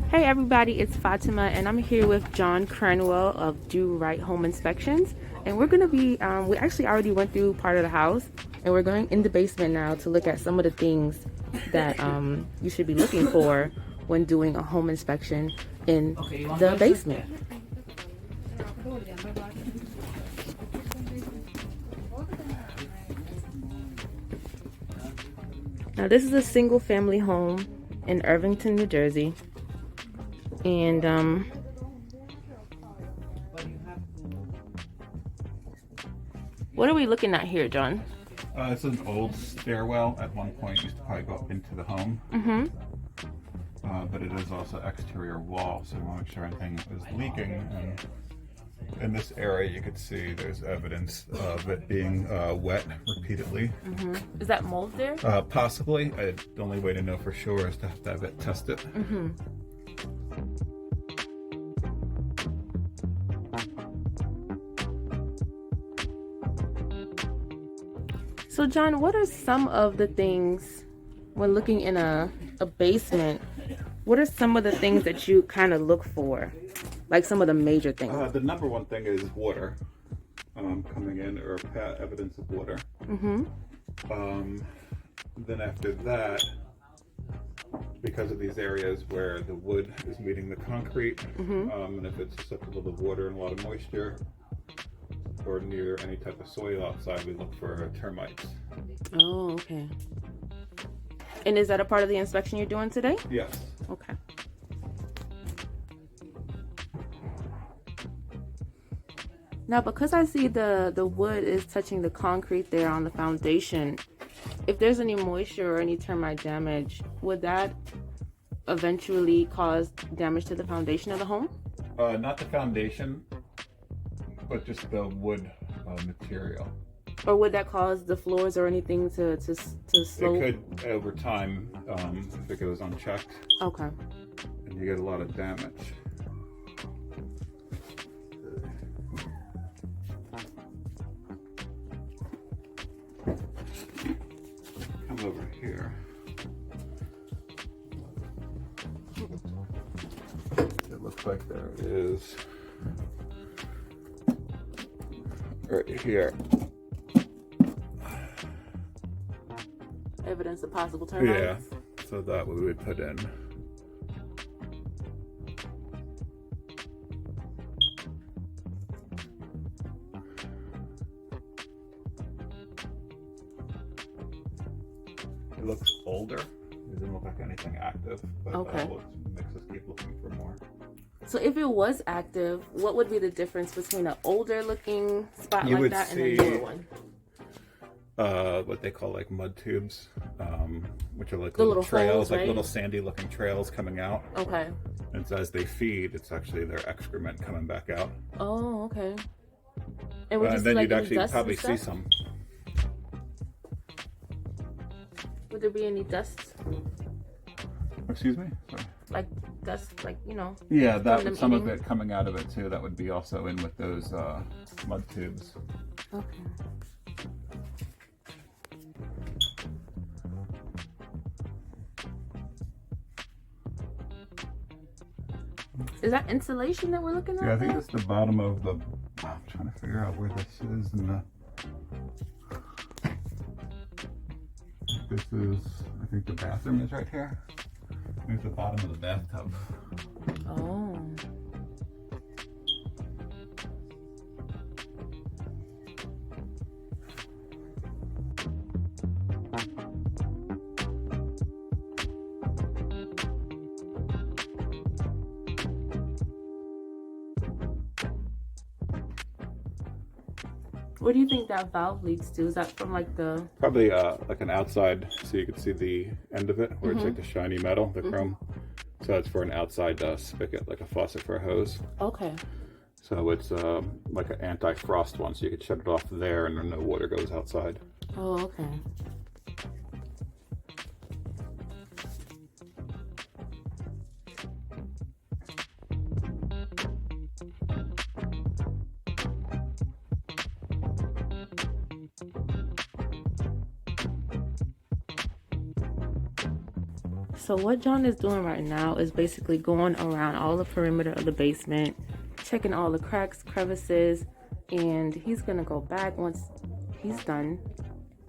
Hey everybody, it's Fatima and I'm here with John Cranwell of Do-RITE Home Inspections, and we're going to be, we actually already went through part of the house and we're going in the basement now to look at some of the things that you should be looking for when doing a home inspection in the basement. Now this is a single family home in Irvington, New Jersey. And what are we looking at here, John? It's an old stairwell. At one point used to probably go up into the home. But it is also exterior wall, so we want to make sure anything is leaking. And in this area you could see there's evidence of it being wet repeatedly. Is that mold there? Possibly. The only way to know for sure is to have it tested. So John, what are some of the things when looking in a basement, what are some of the things that you kind of look for? Like some of the major things? The number one thing is water coming in, or evidence of water. Then after that, because of these areas where the wood is meeting the concrete, and if it's susceptible to water and a lot of moisture, or near any type of soil outside, we look for termites. Oh, okay. And is that a part of the inspection you're doing today? Yes. Okay. Now, because I see the wood is touching the concrete there on the foundation, if there's any moisture or any termite damage, would that eventually cause damage to the foundation of the home? Not the foundation, but just the wood material. Or would that cause the floors or anything to slope? It could over time if it goes unchecked. Okay. And you get a lot of damage. Come over here. It looks like there is right here Evidence of possible termites? Yeah, so that we would put in. It looks older. It doesn't look like anything active, but okay. Makes us keep looking for more. So if it was active, what would be the difference between an older looking spot like that and a newer one? What they call like mud tubes, which are like the little trails, holes, like right? little sandy looking trails coming out. Okay. And so as they feed, it's actually their excrement coming back out. Oh, okay. And would you see, then like, you'd actually dust probably and see stuff? some. Would there be any dust? Excuse me? Sorry. Like dust, like, you know? Yeah, that some of eating? it coming out of it too. That would be also in with those mud tubes. Okay. Is that insulation that we're looking at? Yeah, I think there? that's the bottom of the. I'm trying to figure out where this is. This is, I think the bathroom is right here. I think it's the bottom of the bathtub. Oh. What do you think that valve leads to? Is that from like the... Probably like an outside, so you can see the end of it, where it's like the shiny metal, the chrome. So it's for an outside spigot, like a faucet for a hose. Okay. So it's like an anti-frost one, so you can shut it off there and then no water goes outside. Oh, okay. So what John is doing right now is basically going around all the perimeter of the basement, checking all the cracks, crevices, and he's gonna go back once he's done,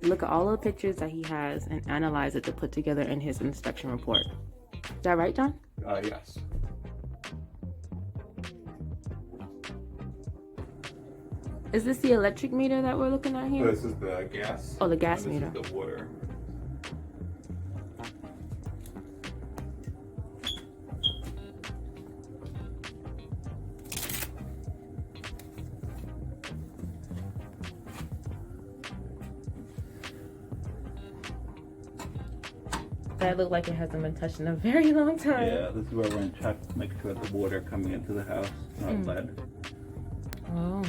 look at all the pictures that he has and analyze it to put together in his inspection report. Is that right, John? Yes. Is this the electric meter that we're looking at here? This is the gas. Oh, the gas and meter. This is the water. That looked like it hasn't been touched in a very long time. Yeah, this is where we're going to check to make sure the water coming into the house is not lead. Oh.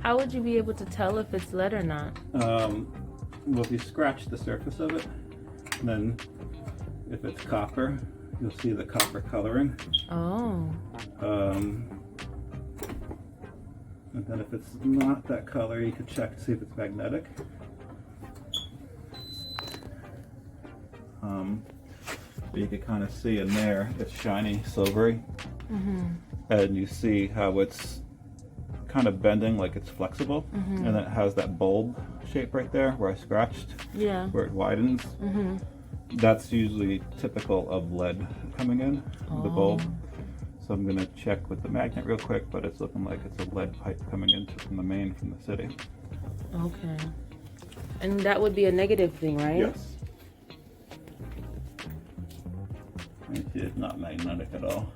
How would you be able to tell if it's lead or not? Well, if you scratch the surface of it, then if it's copper, you'll see the copper coloring. Oh. And then if it's not that color, you can check to see if it's magnetic. You can kind of see in there, it's shiny, silvery. And you see how it's kind of bending, like it's flexible. And then it has that bulb shape right there where I scratched, Yeah. where it widens. That's usually typical of lead coming in, the bulb. So I'm gonna check with the magnet real quick, but it's looking like it's a lead pipe coming into from the main from the city. Okay. And that would be a negative thing, right? Yes. It's not magnetic at all.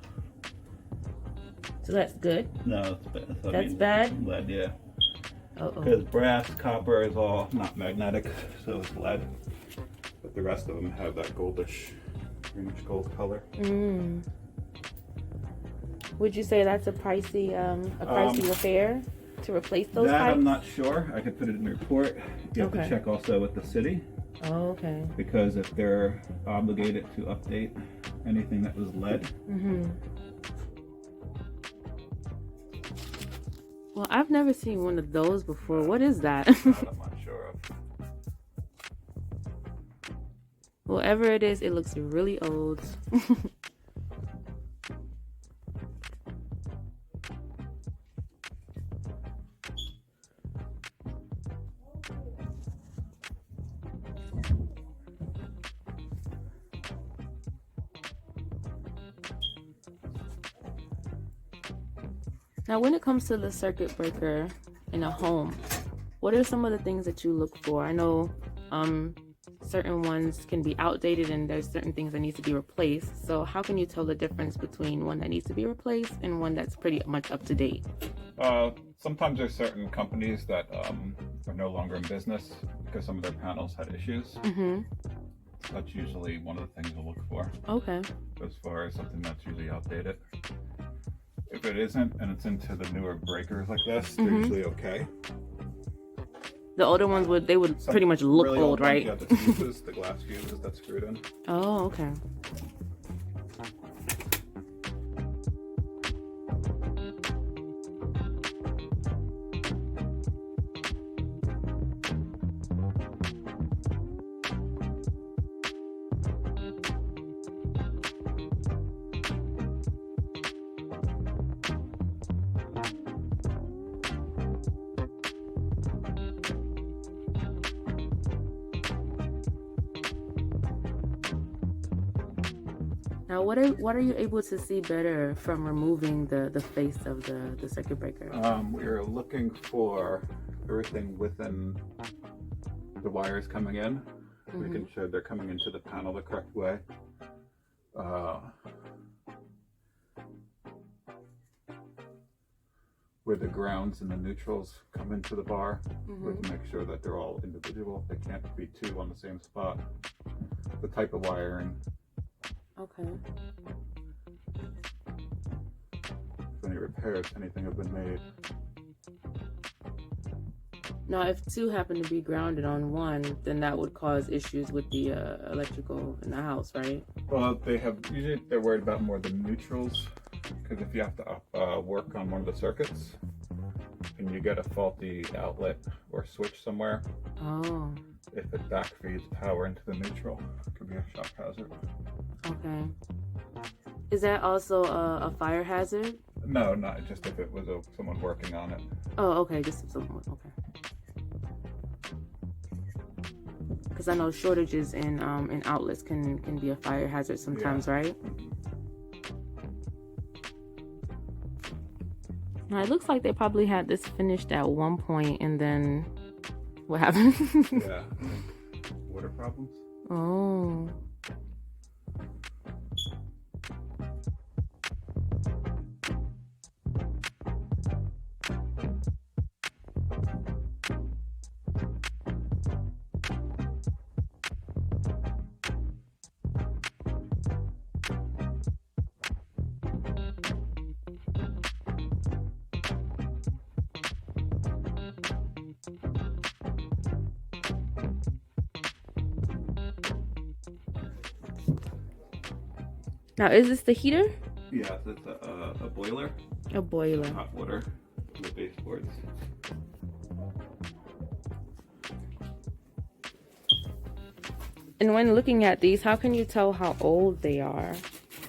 So that's good. No, it's bad. So, That's bad? Lead, yeah. Uh-oh. Because brass, copper is all not magnetic, so it's lead. But the rest of them have that goldish, greenish gold color. Would you say that's a pricey repair to replace those That pipes? I'm not sure. I could put it in the report. You have Okay. to check also with the city, Oh, okay. because if they're obligated to update anything that was lead. Well, I've never seen one of those before. What is that? I'm not sure of. Whatever it is, it looks really old. Now, when it comes to the circuit breaker in a home, what are some of the things that you look for? I know certain ones can be outdated and there's certain things that need to be replaced. So how can you tell the difference between one that needs to be replaced and one that's pretty much up to date? Sometimes there's certain companies that are no longer in business because some of their panels had issues. That's usually one of the things we'll look for. Okay. As far as something that's usually outdated. If it isn't, and it's into the newer breakers like this, they're usually okay. The older ones would pretty much look Really old, ones, right? yeah, the fuses, the glass fuses that's screwed in. Oh, okay. Now, what are you able to see better from removing the face of the circuit breaker? We're looking for everything within the wires coming in, making sure they're coming into the panel the correct way. Where the grounds and the neutrals come into the bar, we have to make sure that they're all individual. They can't be two on the same spot. The type of wiring. Okay. If any repairs, anything have been made. Now, if two happen to be grounded on one, then that would cause issues with the electrical in the house, right? Well, usually they're worried about more the neutrals, because if you have to work on one of the circuits and you get a faulty outlet or switch somewhere, Oh. if it backfeeds power into the neutral, it could be a shock hazard. Okay. Is that also a fire hazard? No, not just if it was someone working on it. Oh, okay, just someone. Okay. Because I know shortages in outlets can be a fire hazard sometimes, right? Now, it looks like they probably had this finished at one point, and then what happened? Yeah, water problems. Oh. Now, is this the heater? Yeah, it's a boiler. A boiler. Hot water, the baseboards. And when looking at these, how can you tell how old they are?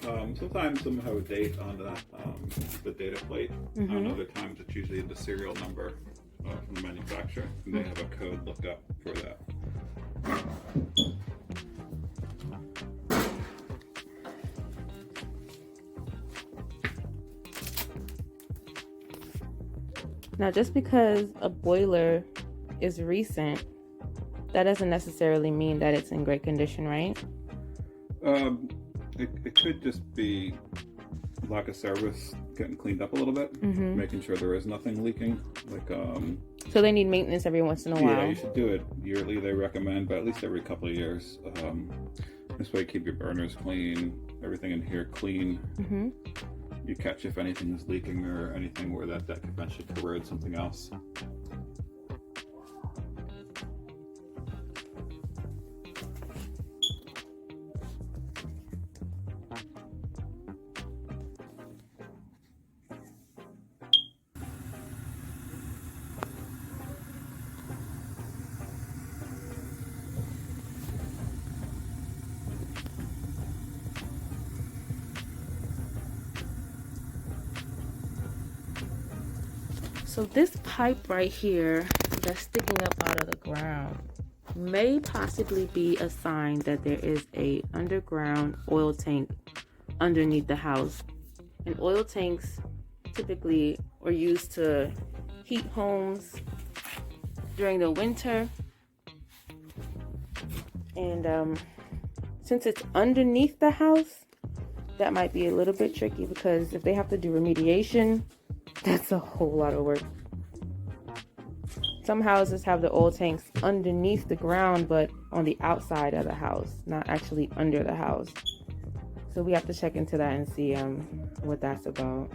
Sometimes some have a date on the data plate. Mm-hmm. Other times it's usually the serial number from the manufacturer, and they have a code looked up for that. Now, just because a boiler is recent, that doesn't necessarily mean that it's in great condition, right? It could just be lack of service, getting cleaned up a little bit, making sure there is nothing leaking. Like so they need maintenance every once in a while. Yeah, you should do it yearly. They recommend, but at least every couple of years. This way, you keep your burners clean, everything in here clean. You catch if anything is leaking or anything where that could eventually corrode something else. So this pipe right here that's sticking up out of the ground may possibly be a sign that there is a underground oil tank underneath the house. And oil tanks typically are used to heat homes during the winter. And since it's underneath the house, that might be a little bit tricky, because if they have to do remediation, that's a whole lot of work. Some houses have the oil tanks underneath the ground, but on the outside of the house, not actually under the house. So we have to check into that and see what that's about.